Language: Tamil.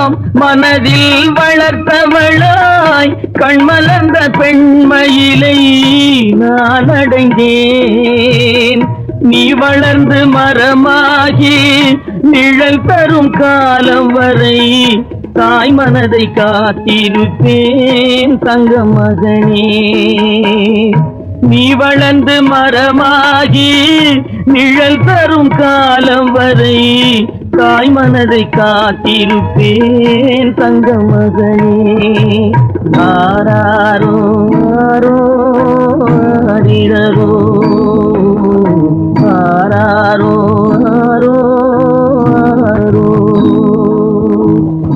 எல்லாம் மனதில் வளர்த்தவளாய் கண்மலர்ந்த பெண்மயிலை நான் அடைந்தேன். நீ வளர்ந்து மரமாகி நிழல் தரும் காலம் வரை தாய் மனதை காத்திருப்பேன் தங்க மகனே. நீ வளர்ந்து மரமாகி நிழல் தரும் காலம் வரை தாய் மனதை காத்திருப்பேன் தங்க மகனே. ஆராரோ ஆரோ ஆரிரரோ ஆராரோ